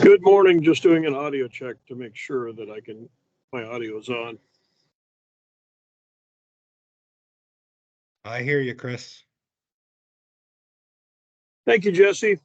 Good morning. Just doing an audio check to make sure that my audio is on. I hear you, Chris. Thank you, Jesse.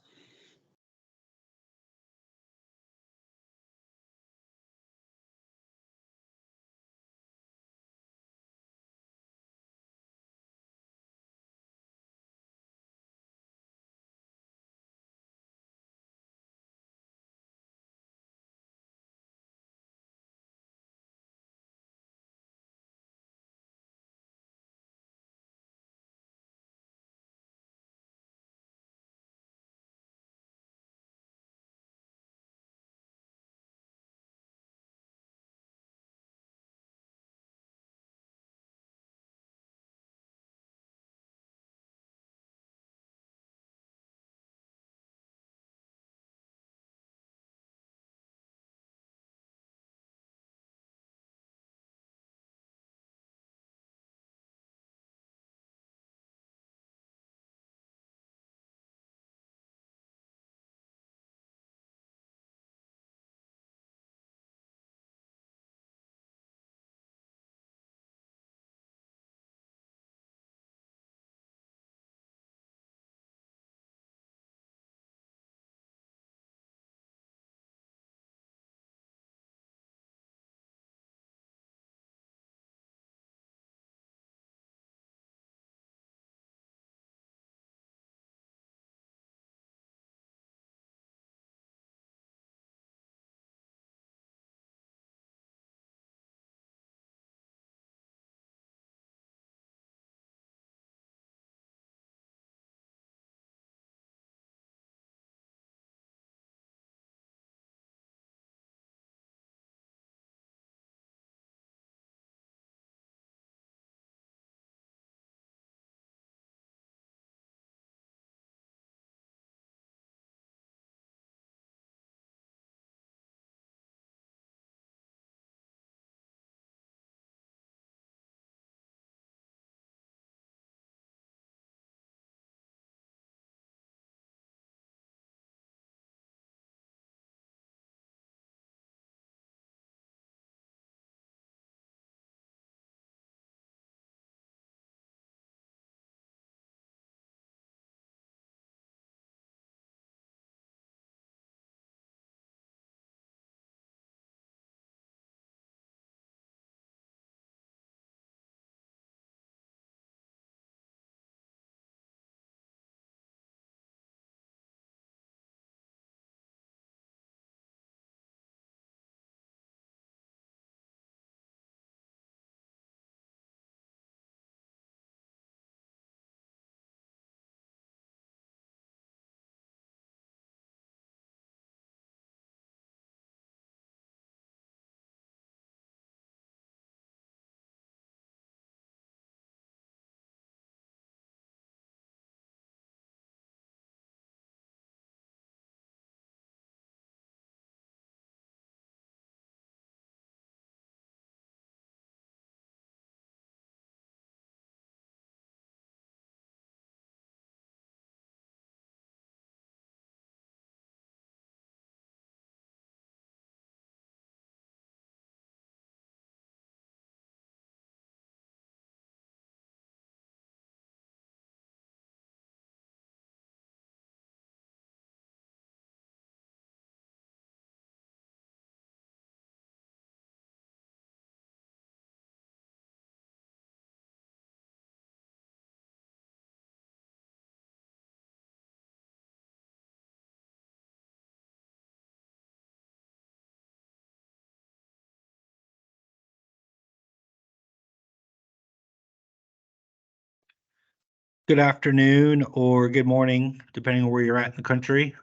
Good afternoon or good morning, depending on where you're at in the country.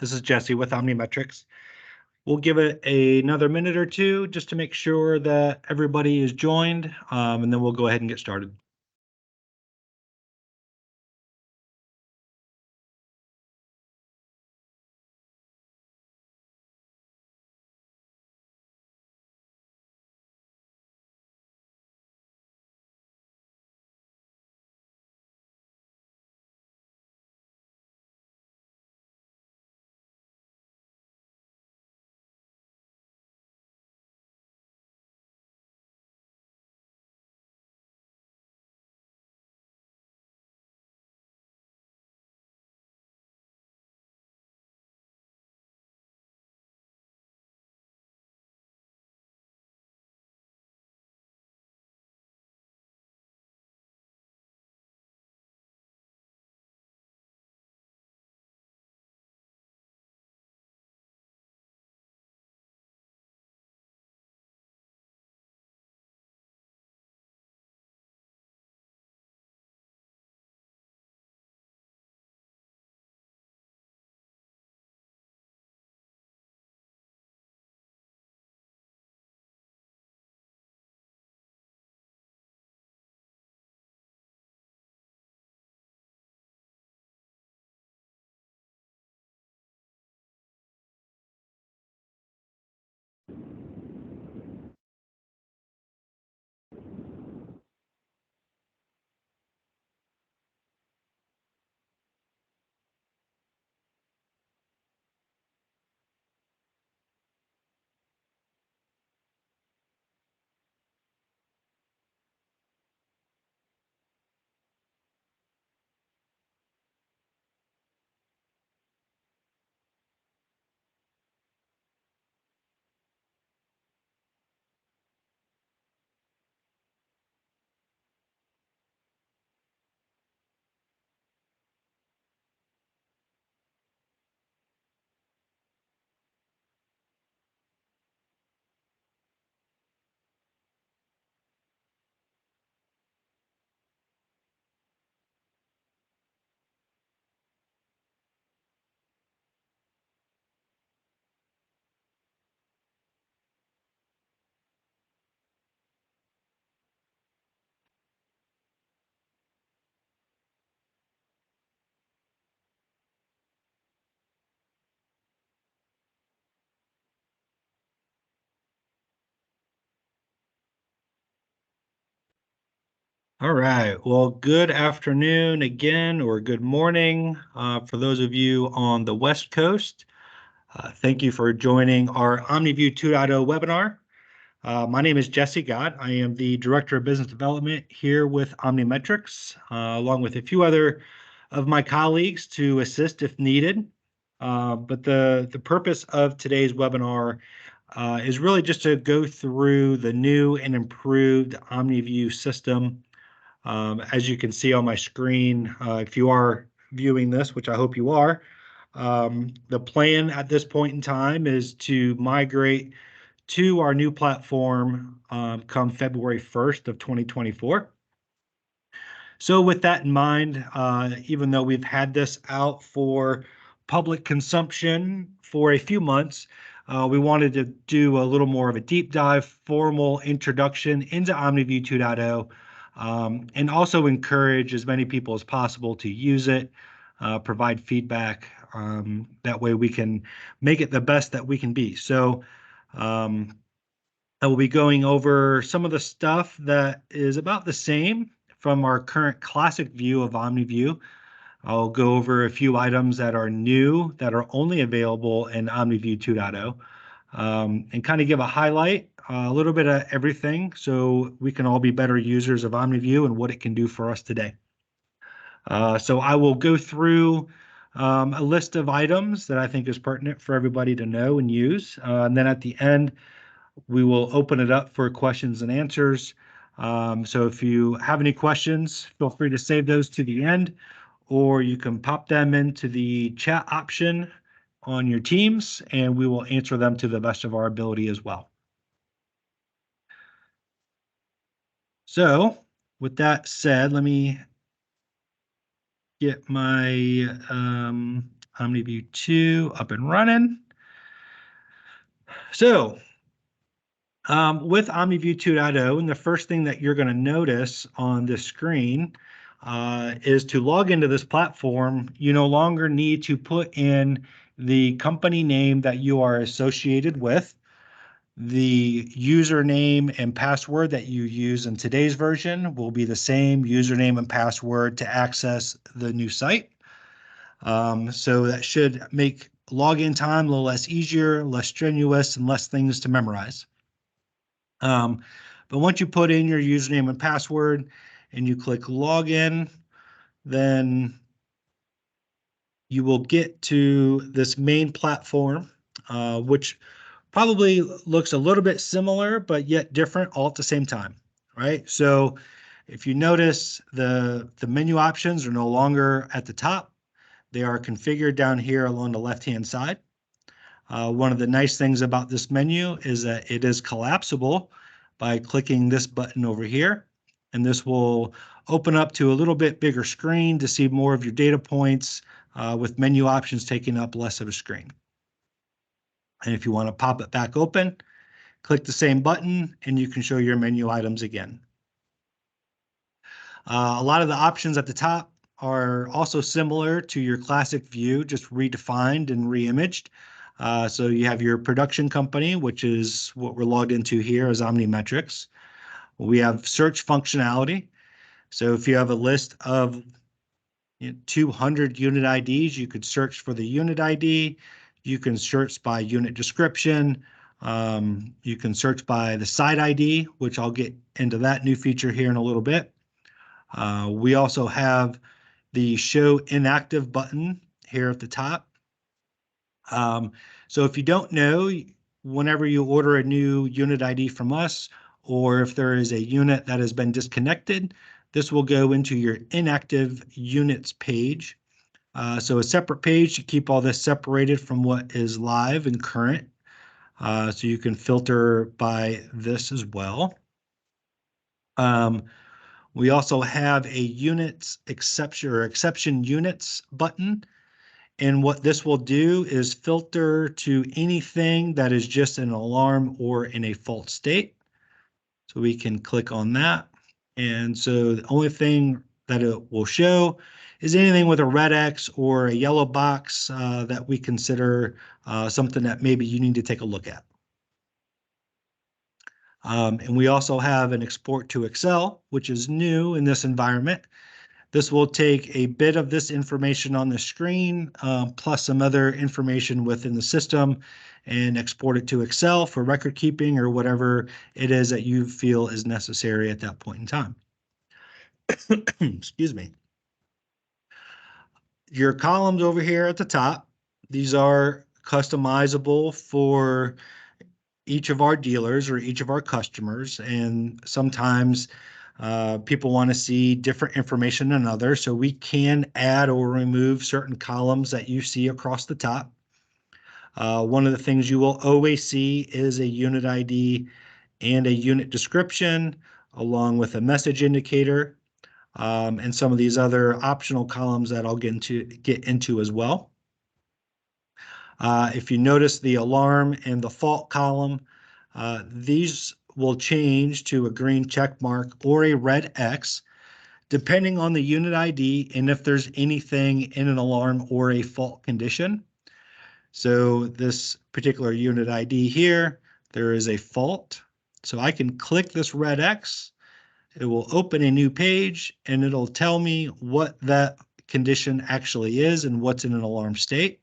This is Jesse with OmniMetrix. We'll give it another minute or two just to make sure that everybody is joined, and then we'll go ahead and get started. All right. Well, good afternoon again, or good morning for those of you on the West Coast. Thank you for joining our OmniView 2.0 webinar. My name is Jesse Gott. I am the Director of Business Development here with OmniMetrix, along with a few other of my colleagues to assist if needed. But the purpose of today's webinar is really just to go through the new and improved OmniView system. As you can see on my screen, if you are viewing this, which I hope you are, the plan at this point in time is to migrate to our new platform come February 1st of 2024. So with that in mind, even though we've had this out for public consumption for a few months, we wanted to do a little more of a deep dive, formal introduction into OmniView 2.0, and also encourage as many people as possible to use it, provide feedback. That way we can make it the best that we can be. So I will be going over some of the stuff that is about the same from our current classic view of OmniView. I'll go over a few items that are new that are only available in OmniView 2.0, and kind of give a highlight, a little bit of everything so we can all be better users of OmniView and what it can do for us today. So I will go through a list of items that I think is pertinent for everybody to know and use. And then at the end, we will open it up for questions and answers. So if you have any questions, feel free to save those to the end, or you can pop them into the chat option on your Teams, and we will answer them to the best of our ability as well. So with that said, let me get my OmniView 2 up and running. So with OmniView 2.0, and the first thing that you're going to notice on this screen is to log into this platform, you no longer need to put in the company name that you are associated with. The username and password that you use in today's version will be the same username and password to access the new site. So that should make login time a little less easier, less strenuous, and less things to memorize. But once you put in your username and password and you click login, then you will get to this main platform, which probably looks a little bit similar, but yet different all at the same time, right? So if you notice, the menu options are no longer at the top. They are configured down here along the left-hand side. One of the nice things about this menu is that it is collapsible by clicking this button over here, and this will open up to a little bit bigger screen to see more of your data points with menu options taking up less of a screen. And if you want to pop it back open, click the same button and you can show your menu items again. A lot of the options at the top are also similar to your classic view, just redefined and reimaged. So you have your production company, which is what we're logged into here as OmniMetrix. We have search functionality. So if you have a list of 200 unit IDs, you could search for the unit ID. You can search by unit description. You can search by the site ID, which I'll get into that new feature here in a little bit. We also have the show inactive button here at the top. So if you don't know, whenever you order a new unit ID from us, or if there is a unit that has been disconnected, this will go into your inactive units page. So a separate page to keep all this separated from what is live and current. So you can filter by this as well. We also have a units exception or exception units button. And what this will do is filter to anything that is just an alarm or in a fault state. So we can click on that. And so the only thing that it will show is anything with a red X or a yellow box that we consider something that maybe you need to take a look at. And we also have an export to Excel, which is new in this environment. This will take a bit of this information on the screen, plus some other information within the system, and export it to Excel for record keeping or whatever it is that you feel is necessary at that point in time. Excuse me. Your columns over here at the top, these are customizable for each of our dealers or each of our customers, and sometimes people want to see different information than others, so we can add or remove certain columns that you see across the top. One of the things you will always see is a unit ID and a unit description, along with a message indicator, and some of these other optional columns that I'll get into as well. If you notice the alarm and the fault column, these will change to a green check mark or a red X, depending on the unit ID and if there's anything in an alarm or a fault condition. So this particular unit ID here, there is a fault. So I can click this red X, it will open a new page, and it'll tell me what that condition actually is and what's in an alarm state.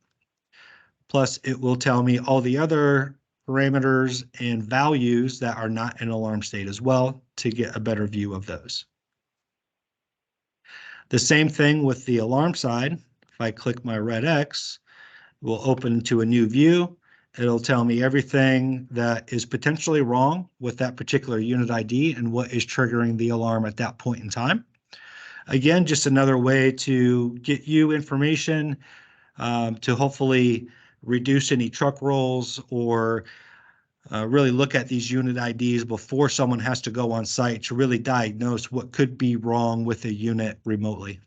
Plus, it will tell me all the other parameters and values that are not in alarm state as well to get a better view of those. The same thing with the alarm side. If I click my red X, it will open to a new view. It'll tell me everything that is potentially wrong with that particular unit ID and what is triggering the alarm at that point in time. Again, just another way to get you information to hopefully reduce any truck rolls or really look at these unit IDs before someone has to go on site to really diagnose what could be wrong with a unit remotely.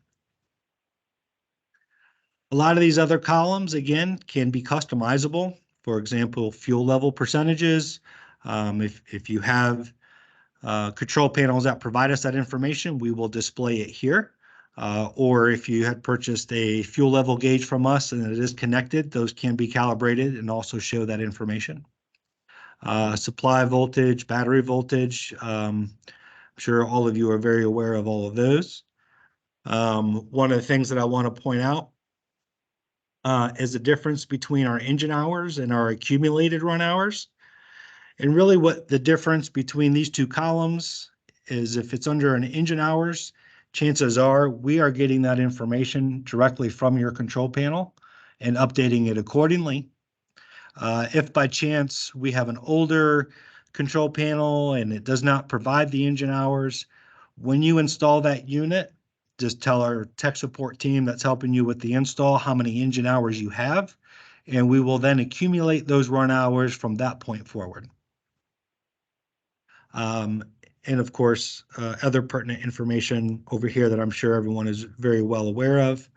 A lot of these other columns, again, can be customizable. For example, fuel level percentages. If you have control panels that provide us that information, we will display it here. Or if you had purchased a fuel level gauge from us and it is connected, those can be calibrated and also show that information. Supply voltage, battery voltage. I'm sure all of you are very aware of all of those. One of the things that I want to point out is the difference between our engine hours and our accumulated run hours. And really what the difference between these two columns is, if it's under an engine hours, chances are we are getting that information directly from your control panel and updating it accordingly. If by chance we have an older control panel and it does not provide the engine hours, when you install that unit, just tell our tech support team that's helping you with the install how many engine hours you have, and we will then accumulate those run hours from that point forward. And of course, other pertinent information over here that I'm sure everyone is very well aware of.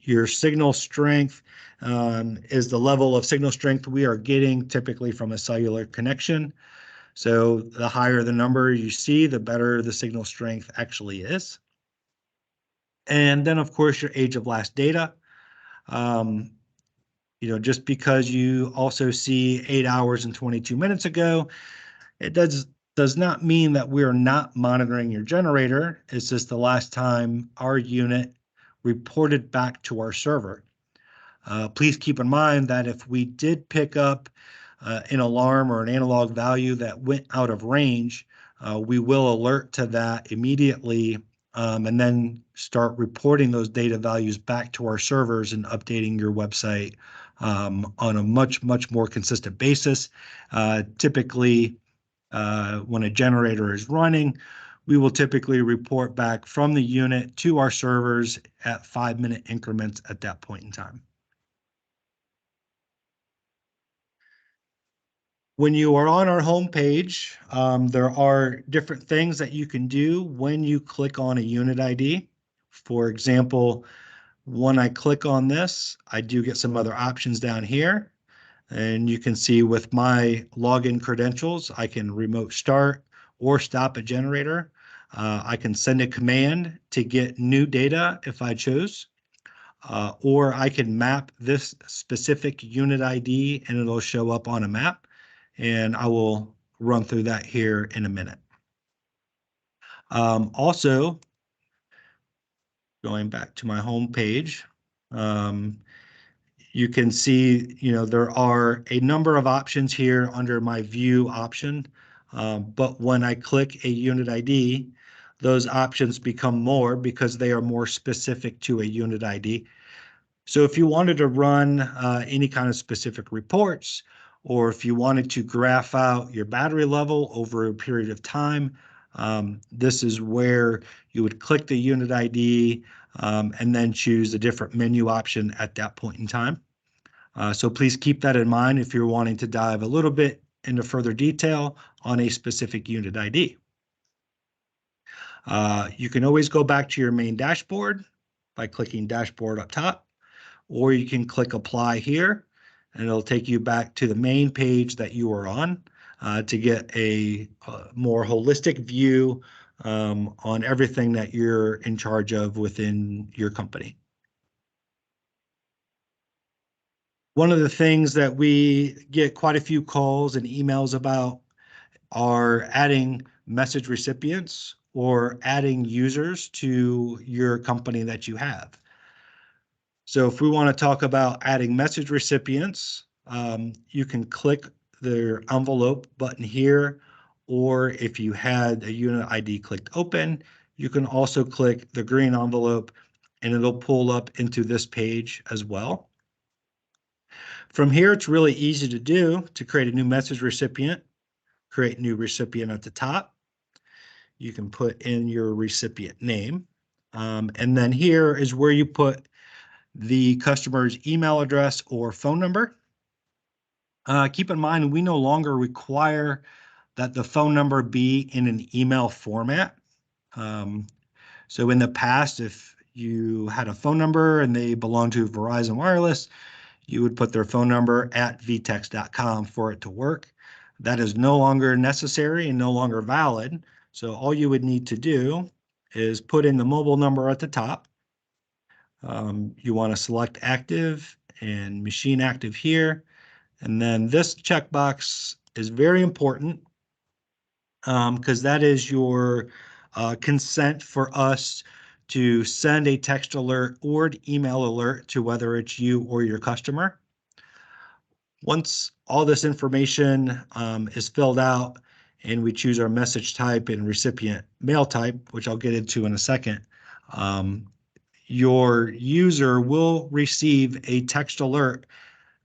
Your signal strength is the level of signal strength we are getting typically from a cellular connection. So the higher the number you see, the better the signal strength actually is. And then, of course, your age of last data. Just because you also see 8 hours and 22 minutes ago, it does not mean that we're not monitoring your generator. It's just the last time our unit reported back to our server. Please keep in mind that if we did pick up an alarm or an analog value that went out of range, we will alert to that immediately and then start reporting those data values back to our servers and updating your website on a much more consistent basis. Typically, when a generator is running, we will typically report back from the unit to our servers at 5-minute increments at that point in time. When you are on our homepage, there are different things that you can do when you click on a unit ID. For example, when I click on this, I do get some other options down here. And you can see with my login credentials, I can remote start or stop a generator. I can send a command to get new data if I chose. Or I can map this specific unit ID and it'll show up on a map. And I will run through that here in a minute. Also, going back to my home page, you can see, there are a number of options here under my view option. But when I click a unit ID, those options become more because they are more specific to a unit ID. So if you wanted to run any kind of specific reports, or if you wanted to graph out your battery level over a period of time, this is where you would click the unit ID and then choose a different menu option at that point in time. So please keep that in mind if you're wanting to dive a little bit into further detail on a specific unit ID. You can always go back to your main dashboard by clicking dashboard up top, or you can click apply here and it'll take you back to the main page that you are on to get a more holistic view on everything that you're in charge of within your company. One of the things that we get quite a few calls and emails about are adding message recipients or adding users to your company that you have. So if we want to talk about adding message recipients, you can click the envelope button here, or if you had a unit ID clicked open, you can also click the green envelope and it'll pull up into this page as well. From here, it's really easy to do to create a new message recipient, create new recipient at the top. You can put in your recipient name. And then here is where you put the customer's email address or phone number. Keep in mind, we no longer require that the phone number be in an email format. So in the past, if you had a phone number and they belonged to Verizon Wireless, you would put their phone number at vtex.com for it to work. That is no longer necessary and no longer valid. So all you would need to do is put in the mobile number at the top. You want to select active and machine active here. And then this checkbox is very important because that is your consent for us to send a text alert or an email alert to whether it's you or your customer. Once all this information is filled out and we choose our message type and recipient mail type, which I'll get into in a second, your user will receive a text alert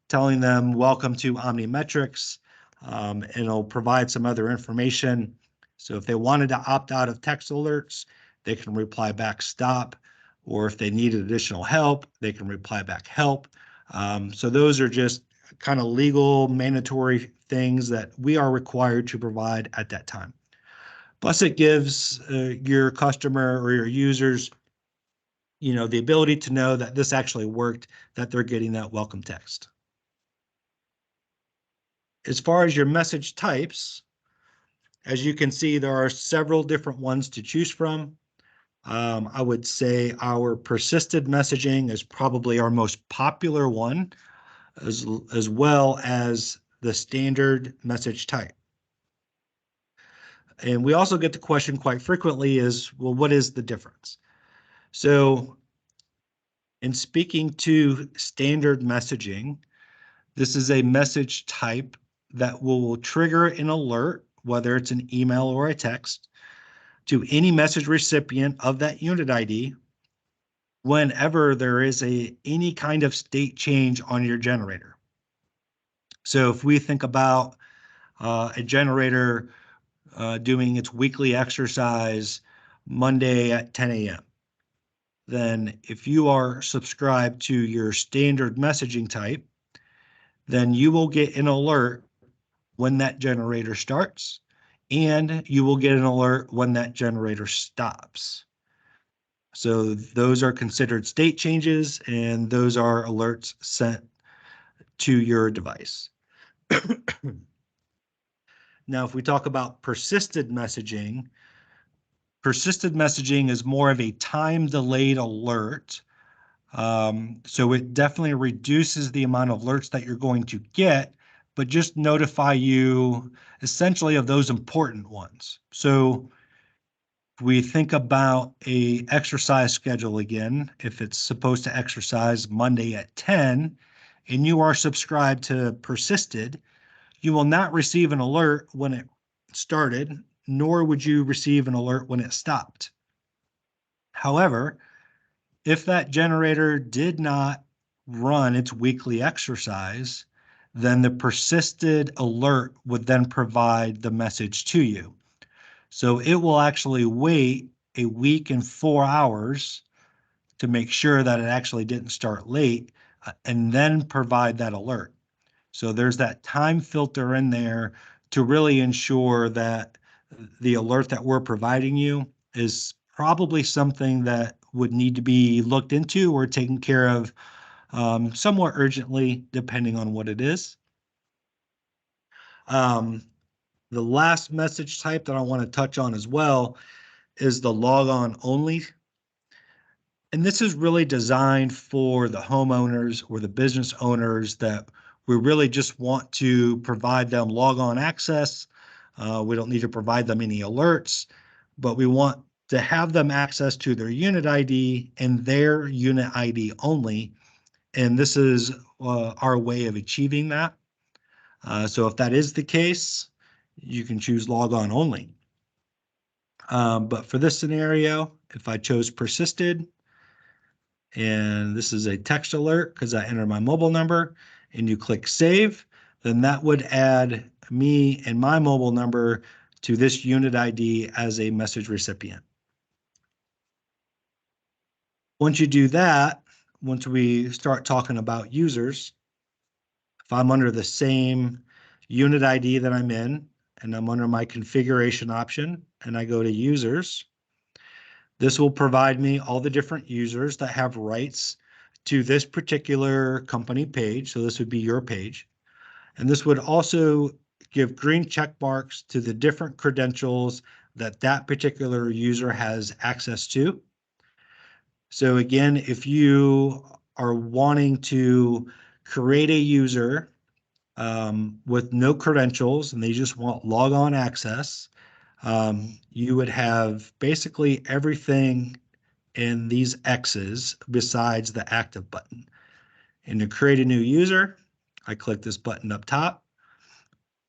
telling them, welcome to OmniMetrix, and it'll provide some other information. So if they wanted to opt out of text alerts, they can reply back stop, or if they needed additional help, they can reply back help. So those are just kind of legal mandatory things that we are required to provide at that time. Plus it gives your customer or your users, the ability to know that this actually worked, that they're getting that welcome text. As far as your message types, as you can see, there are several different ones to choose from. I would say our persisted messaging is probably our most popular one, as well as the standard message type. And we also get the question quite frequently is, well, what is the difference? So in speaking to standard messaging, this is a message type that will trigger an alert, whether it's an email or a text, to any message recipient of that unit ID whenever there is any kind of state change on your generator. So if we think about a generator doing its weekly exercise Monday at 10 a.m., then if you are subscribed to your standard messaging type, then you will get an alert when that generator starts, and you will get an alert when that generator stops. So those are considered state changes, and those are alerts sent to your device. Now, if we talk about persisted messaging is more of a time-delayed alert. So it definitely reduces the amount of alerts that you're going to get but just notify you essentially of those important ones. So if we think about a exercise schedule again, if it's supposed to exercise Monday at 10 and you are subscribed to Persisted, you will not receive an alert when it started, nor would you receive an alert when it stopped. However, if that generator did not run its weekly exercise, then the persisted alert would then provide the message to you. So it will actually wait a week and 4 hours to make sure that it actually didn't start late and then provide that alert. So there's that time filter in there to really ensure that the alert that we're providing you is probably something that would need to be looked into or taken care of somewhat urgently, depending on what it is. The last message type that I want to touch on as well is the log on only. And this is really designed for the homeowners or the business owners that we really just want to provide them log on access. We don't need to provide them any alerts, but we want to have them access to their unit ID and their unit ID only. And this is our way of achieving that. So if that is the case, you can choose log on only. But for this scenario, if I chose persisted, and this is a text alert because I enter my mobile number and you click save, then that would add me and my mobile number to this unit ID as a message recipient. Once you do that, once we start talking about users, if I'm under the same unit ID that I'm in and I'm under my configuration option and I go to users, this will provide me all the different users that have rights to this particular company page. So this would be your page. And this would also give green check marks to the different credentials that that particular user has access to. So again, if you are wanting to create a user with no credentials and they just want log on access, you would have basically everything in these X's besides the active button. And to create a new user, I click this button up top.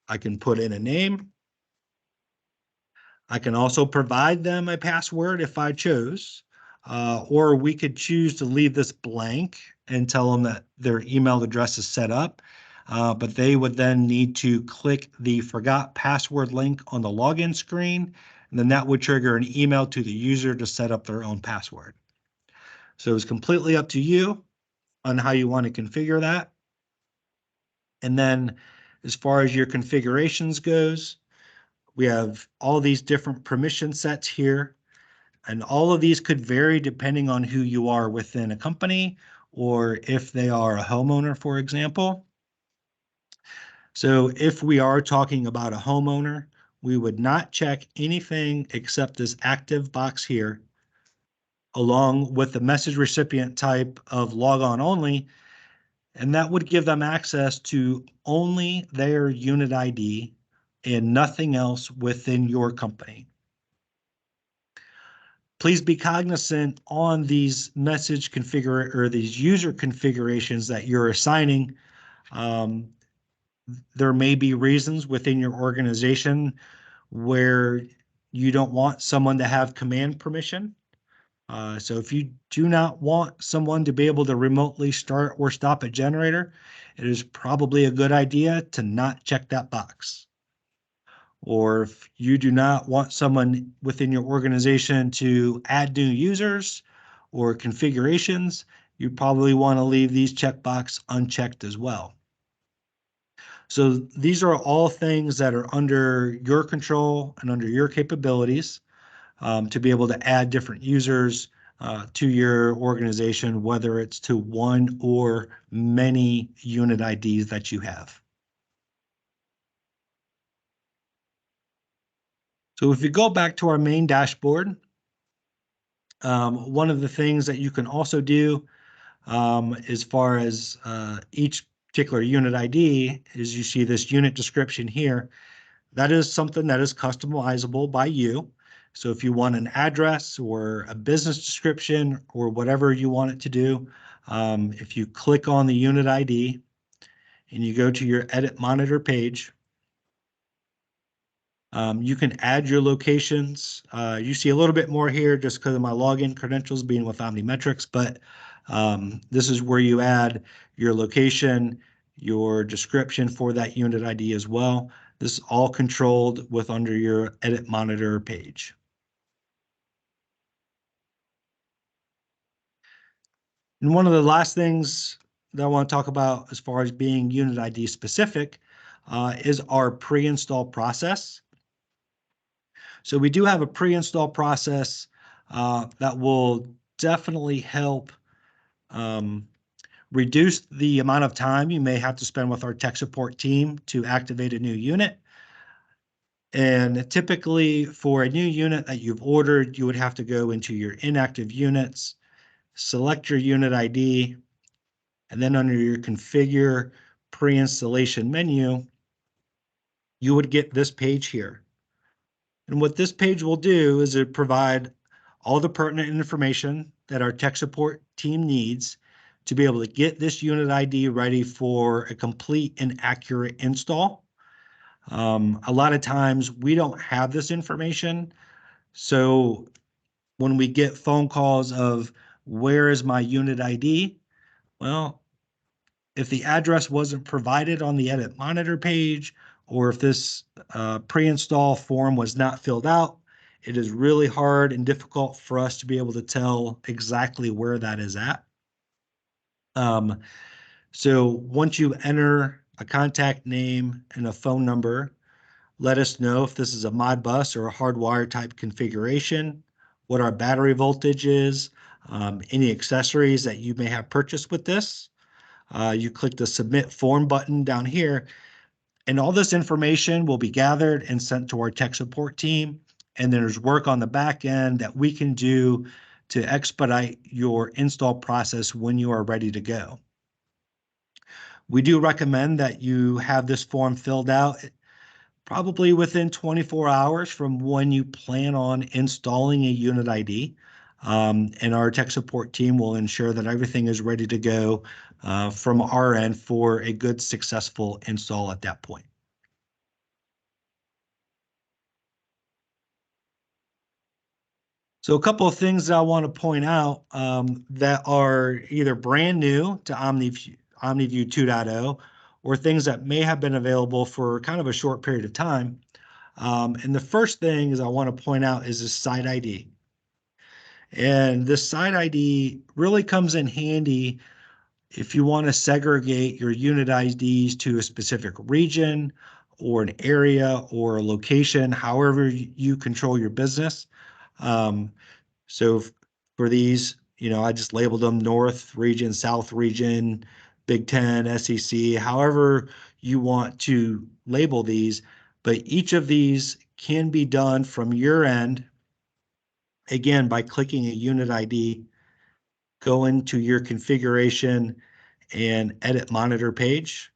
I can put in a name. I can also provide them a password if I chose, or we could choose to leave this blank and tell them that their email address is set up, but they would then need to click the forgot password link on the login screen, and then that would trigger an email to the user to set up their own password. So it's completely up to you on how you want to configure that. And then as far as your configurations goes, we have all these different permission sets here, and all of these could vary depending on who you are within a company or if they are a homeowner, for example. So if we are talking about a homeowner, we would not check anything except this active box here, along with the message recipient type of log on only, and that would give them access to only their unit ID and nothing else within your company. Please be cognizant on these message configure or these user configurations that you're assigning. There may be reasons within your organization where you don't want someone to have command permission. So if you do not want someone to be able to remotely start or stop a generator, it is probably a good idea to not check that box. Or if you do not want someone within your organization to add new users or configurations, you probably want to leave these checkbox unchecked as well. So these are all things that are under your control and under your capabilities to be able to add different users to your organization, whether it's to one or many unit IDs that you have. So if you go back to our main dashboard, one of the things that you can also do as far as each particular unit ID is you see this unit description here. That is something that is customizable by you. So if you want an address or a business description or whatever you want it to do, if you click on the unit ID and you go to your edit monitor page, you can add your locations. You see a little bit more here just because of my login credentials being with OmniMetrix, but this is where you add your location, your description for that unit ID as well. This is all controlled with under your edit monitor page. And one of the last things that I want to talk about as far as being unit ID specific is our pre-install process. So we do have a pre-install process that will definitely help reduce the amount of time you may have to spend with our tech support team to activate a new unit. And typically for a new unit that you've ordered, you would have to go into your inactive units, select your unit ID, and then under your configure pre-installation menu, you would get this page here. And what this page will do is it provide all the pertinent information that our tech support team needs to be able to get this unit ID ready for a complete and accurate install. A lot of times we don't have this information. So when we get phone calls of where is my unit ID? Well, if the address wasn't provided on the edit monitor page, or if this pre-install form was not filled out, it is really hard and difficult for us to be able to tell exactly where that is at. So once you enter a contact name and a phone number, let us know if this is a Modbus or a hardwire type configuration, what our battery voltage is, any accessories that you may have purchased with this. You click the submit form button down here, and all this information will be gathered and sent to our tech support team. And there's work on the back end that we can do to expedite your install process when you are ready to go. We do recommend that you have this form filled out probably within 24 hours from when you plan on installing a unit ID. And our tech support team will ensure that everything is ready to go from our end for a good, successful install at that point. So a couple of things that I want to point out that are either brand new to OmniView 2.0 or things that may have been available for kind of a short period of time. And the first thing is I want to point out is this site ID. And this site ID really comes in handy if you want to segregate your unit IDs to a specific region or an area or a location, however you control your business. So for these, I just labeled them North region, South region, Big Ten, SEC, however you want to label these. But each of these can be done from your end, again, by clicking a unit ID, go into your configuration and edit monitor page.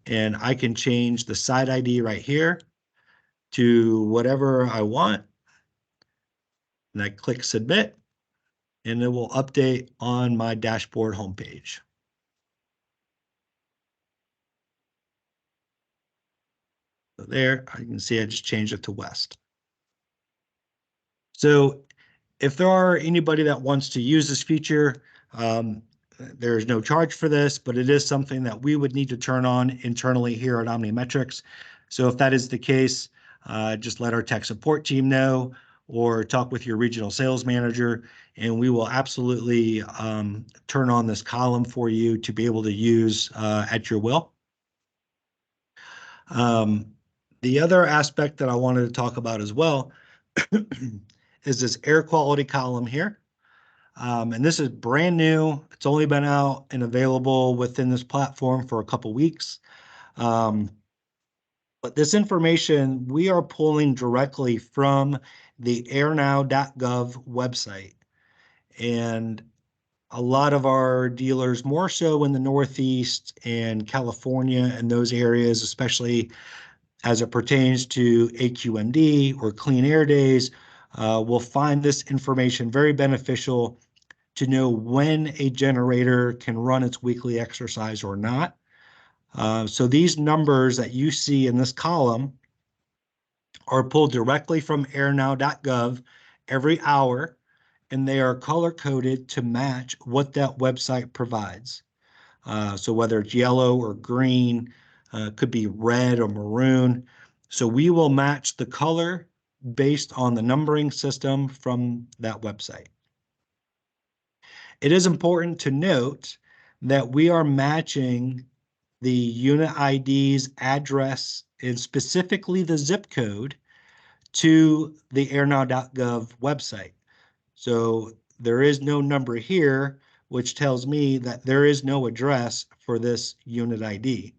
And I can change the site ID right here to whatever I want. And I click submit, and it will update on my dashboard homepage. So there, you can see I just changed it to West. So if there are anybody that wants to use this feature, there is no charge for this, but it is something that we would need to turn on internally here at OmniMetrix. So if that is the case, just let our tech support team know or talk with your regional sales manager, and we will absolutely turn on this column for you to be able to use at your will. The other aspect that I wanted to talk about as well is this air quality column here. And this is brand new. It's only been out and available within this platform for a couple weeks. But this information we are pulling directly from the airnow.gov website. And a lot of our dealers, more so in the Northeast and California and those areas, especially as it pertains to AQMD or clean air days, will find this information very beneficial to know when a generator can run its weekly exercise or not. So these numbers that you see in this column are pulled directly from airnow.gov every hour, and they are color coded to match what that website provides. So whether it's yellow or green, could be red or maroon. So we will match the color based on the numbering system from that website. It is important to note that we are matching the unit ID's address and specifically the zip code to the airnow.gov website. So there is no number here, which tells me that there is no address for this unit ID.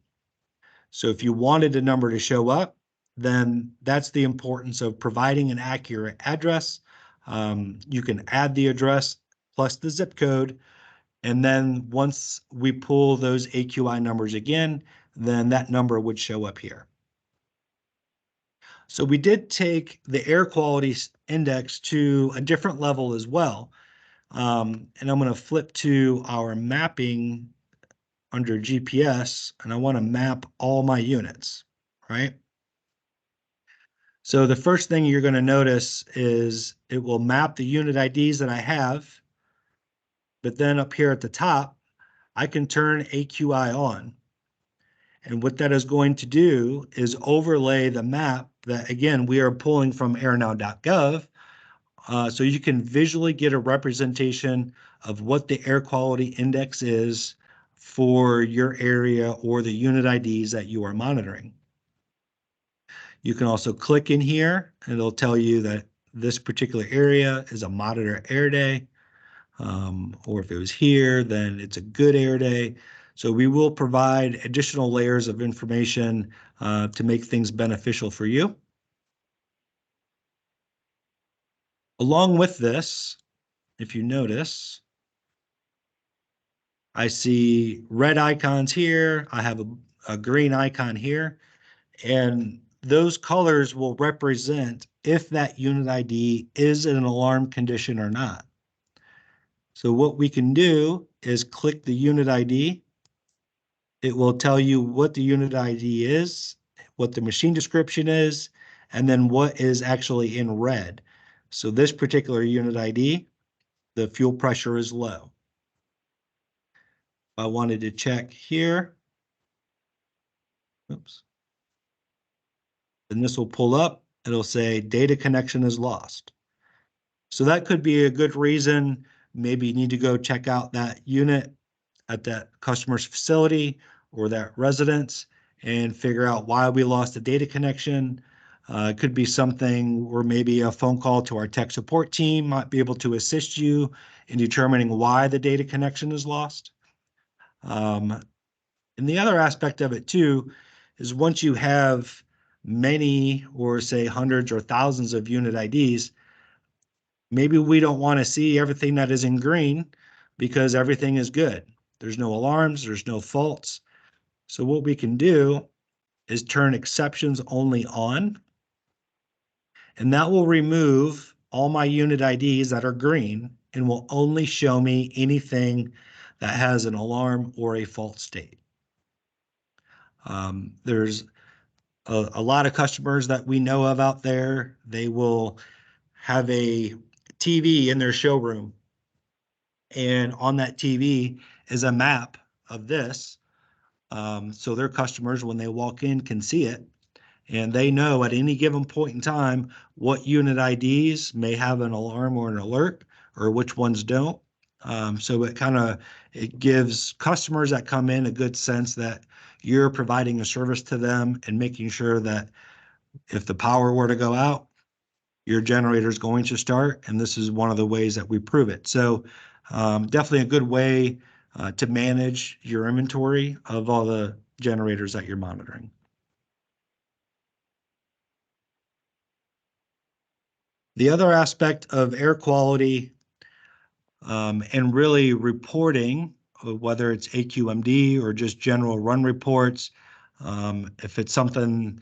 So if you wanted a number to show up, then that's the importance of providing an accurate address. You can add the address plus the zip code. And then once we pull those AQI numbers again, then that number would show up here. So we did take the air quality index to a different level as well. And I'm going to flip to our mapping under GPS, and I want to map all my units, right? So the first thing you're going to notice is it will map the unit IDs that I have, but then up here at the top, I can turn AQI on. And what that is going to do is overlay the map that, again, we are pulling from airnow.gov, so you can visually get a representation of what the air quality index is for your area or the unit IDs that you are monitoring. You can also click in here and it'll tell you that this particular area is a moderate air day. Or if it was here, then it's a good air day. So we will provide additional layers of information to make things beneficial for you. Along with this, if you notice, I see red icons here. I have a green icon here, and those colors will represent if that unit ID is in an alarm condition or not. So what we can do is click the unit ID. It will tell you what the unit ID is, what the machine description is, and then what is actually in red. So this particular unit ID, the fuel pressure is low. I wanted to check here. Oops. Then this will pull up. It'll say data connection is lost. So that could be a good reason. Maybe you need to go check out that unit at that customer's facility or that residence and figure out why we lost the data connection. It could be something where maybe a phone call to our tech support team might be able to assist you in determining why the data connection is lost. And the other aspect of it too is once you have many or say hundreds or thousands of unit IDs, maybe we don't want to see everything that is in green because everything is good. There's no alarms, there's no faults. So what we can do is turn exceptions only on, and that will remove all my unit IDs that are green and will only show me anything that has an alarm or a fault state. There's a lot of customers that we know of out there. They will have a TV in their showroom, and on that TV is a map of this. So their customers, when they walk in, can see it, and they know at any given point in time what unit IDs may have an alarm or an alert, or which ones don't. So it gives customers that come in a good sense that you're providing a service to them and making sure that if the power were to go out, your generator is going to start, and this is one of the ways that we prove it. So definitely a good way to manage your inventory of all the generators that you're monitoring. The other aspect of air quality and really reporting, whether it's AQMD or just general run reports. If it's something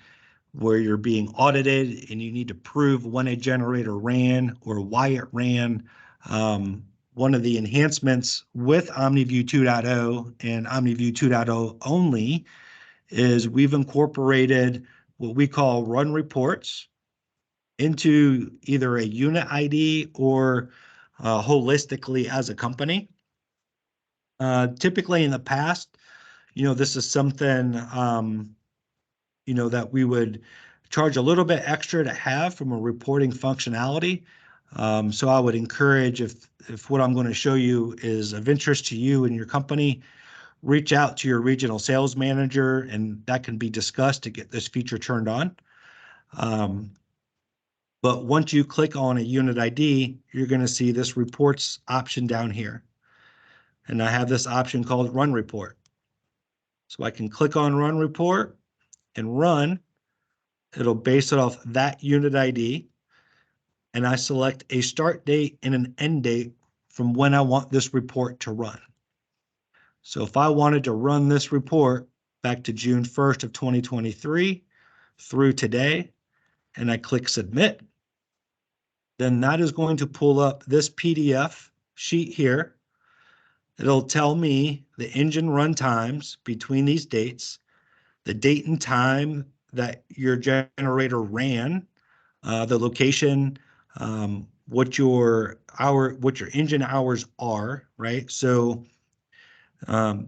where you're being audited and you need to prove when a generator ran or why it ran, one of the enhancements with OmniView 2.0 and OmniView 2.0 only is we've incorporated what we call run reports into either a unit ID or holistically as a company. Typically in the past, this is something, that we would charge a little bit extra to have from a reporting functionality. So I would encourage, if what I'm going to show you is of interest to you and your company, reach out to your regional sales manager, and that can be discussed to get this feature turned on. But once you click on a unit ID, you're going to see this reports option down here. And I have this option called Run Report. So I can click on Run Report and run. It'll base it off that unit ID. And I select a start date and an end date from when I want this report to run. So if I wanted to run this report back to June 1st of 2023 through today, and I click Submit, then that is going to pull up this PDF sheet here. It'll tell me the engine run times between these dates, the date and time that your generator ran, the location, what your engine hours are, right? So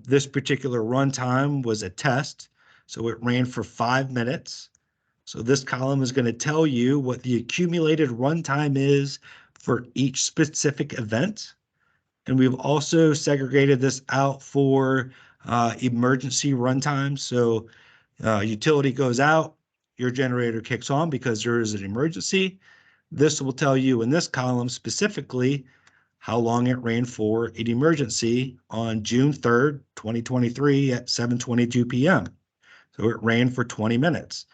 this particular runtime was a test, so it ran for 5 minutes. So this column is going to tell you what the accumulated runtime is for each specific event. And we've also segregated this out for emergency runtime. So utility goes out, your generator kicks on because there is an emergency. This will tell you in this column specifically how long it ran for an emergency on June 3rd, 2023 at 7:22 p.m. So it ran for 20 minutes.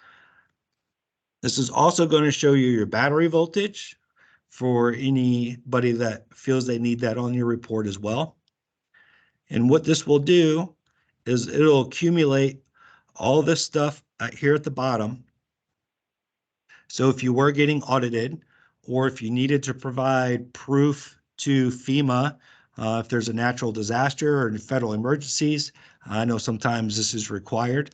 This is also going to show you your battery voltage for anybody that feels they need that on your report as well. And what this will do is it'll accumulate all this stuff here at the bottom. So if you were getting audited, or if you needed to provide proof to FEMA, if there's a natural disaster or federal emergencies, I know sometimes this is required.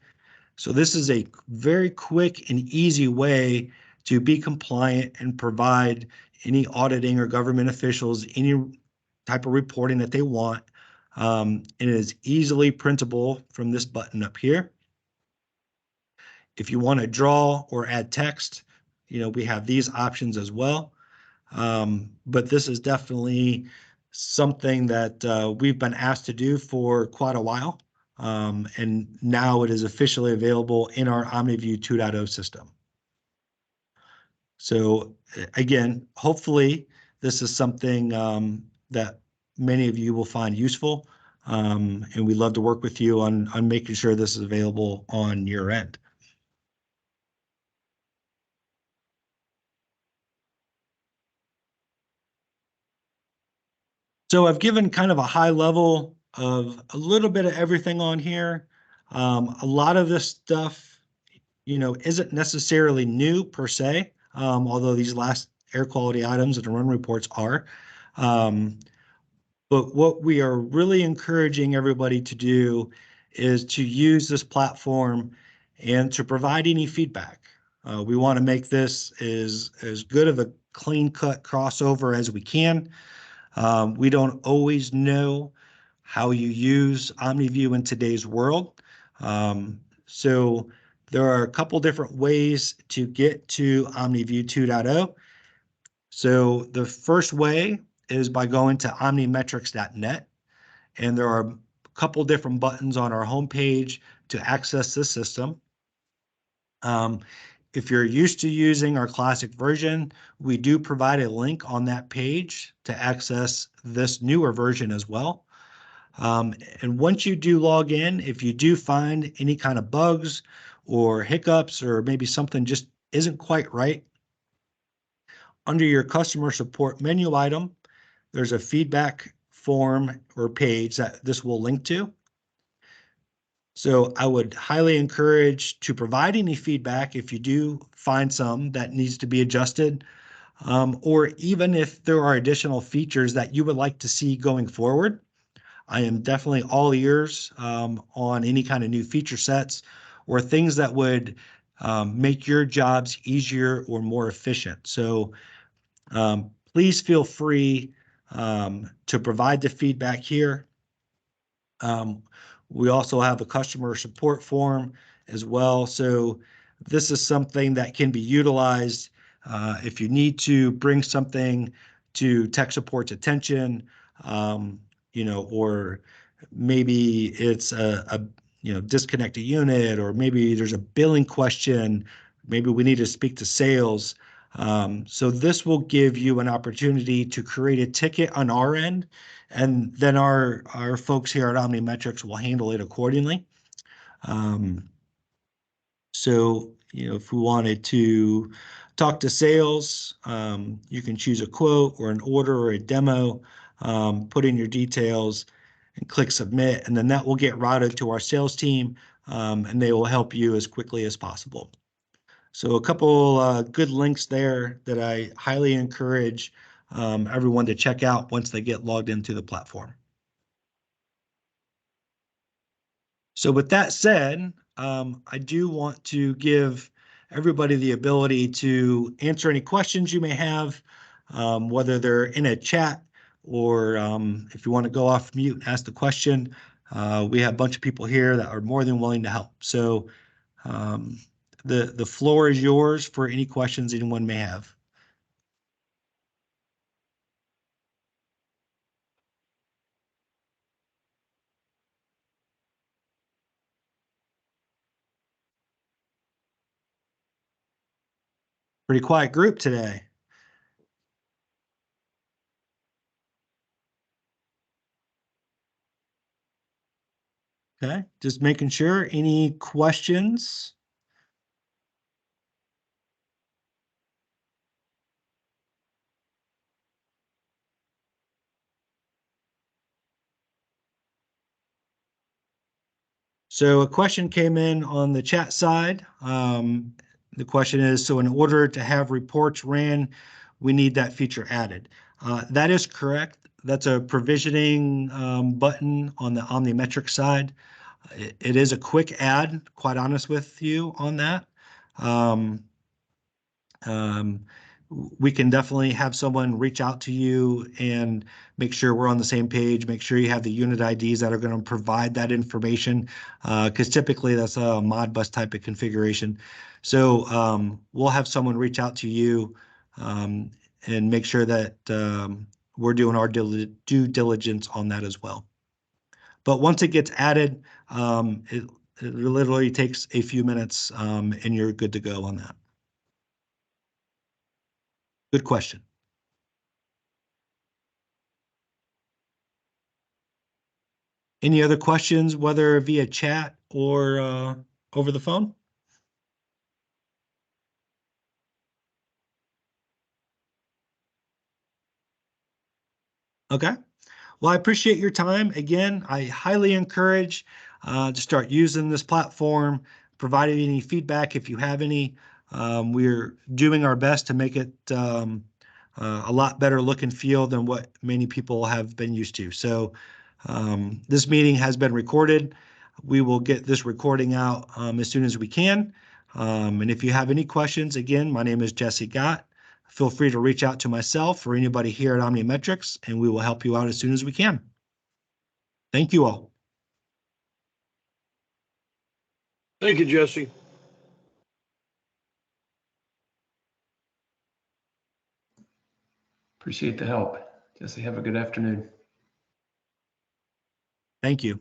So this is a very quick and easy way to be compliant and provide any auditing or government officials any type of reporting that they want. And it is easily printable from this button up here. If you want to draw or add text, we have these options as well. But this is definitely something that we've been asked to do for quite a while. And now it is officially available in our OmniView 2.0 system. So again, hopefully this is something that many of you will find useful. And we'd love to work with you on making sure this is available on your end. So I've given kind of a high level of a little bit of everything on here. A lot of this stuff, isn't necessarily new per se, although these last air quality items and run reports are. But what we are really encouraging everybody to do is to use this platform and to provide any feedback. We want to make this as good of a clean cut crossover as we can. We don't always know how you use OmniView in today's world. So there are a couple different ways to get to OmniView 2.0. So the first way is by going to OmniMetrix.net, and there are a couple different buttons on our homepage to access this system. If you're used to using our classic version, we do provide a link on that page to access this newer version as well. And once you do log in, if you do find any kind of bugs or hiccups, or maybe something just isn't quite right, under your customer support menu item, there's a feedback form or page that this will link to. So I would highly encourage to provide any feedback if you do find some that needs to be adjusted, or even if there are additional features that you would like to see going forward. I am definitely all ears on any kind of new feature sets or things that would make your jobs easier or more efficient. So please feel free to provide the feedback here. We also have a customer support form as well. So this is something that can be utilized if you need to bring something to tech support's attention, or maybe it's a disconnect a unit, or maybe there's a billing question. Maybe we need to speak to sales. So this will give you an opportunity to create a ticket on our end, and then our folks here at OmniMetrix will handle it accordingly. So, if we wanted to talk to sales, you can choose a quote or an order or a demo, put in your details and click submit, and then that will get routed to our sales team, and they will help you as quickly as possible. So a couple good links there that I highly encourage everyone to check out once they get logged into the platform. So with that said, I do want to give everybody the ability to answer any questions you may have, whether they're in a chat or if you want to go off mute and ask the question. We have a bunch of people here that are more than willing to help. So the floor is yours for any questions anyone may have. Pretty quiet group today. Okay, just making sure. Any questions? So a question came in on the chat side. The question is, so in order to have reports ran, we need that feature added. That is correct. That's a provisioning button on the OmniMetrix side. It is a quick add, quite honest with you on that. We can definitely have someone reach out to you and make sure we're on the same page, make sure you have the unit IDs that are going to provide that information, because typically that's a Modbus type of configuration. So we'll have someone reach out to you and make sure that we're doing our due diligence on that as well. But once it gets added, it literally takes a few minutes and you're good to go on that. Good question. Any other questions, whether via chat or over the phone? Okay. Well, I appreciate your time. Again, I highly encourage to start using this platform, providing any feedback if you have any. We're doing our best to make it a lot better look and feel than what many people have been used to. So this meeting has been recorded. We will get this recording out as soon as we can. And if you have any questions, again, my name is Jesse Gott. Feel free to reach out to myself or anybody here at OmniMetrix, and we will help you out as soon as we can. Thank you all. Thank you, Jesse. Appreciate the help. Jesse, have a good afternoon. Thank you.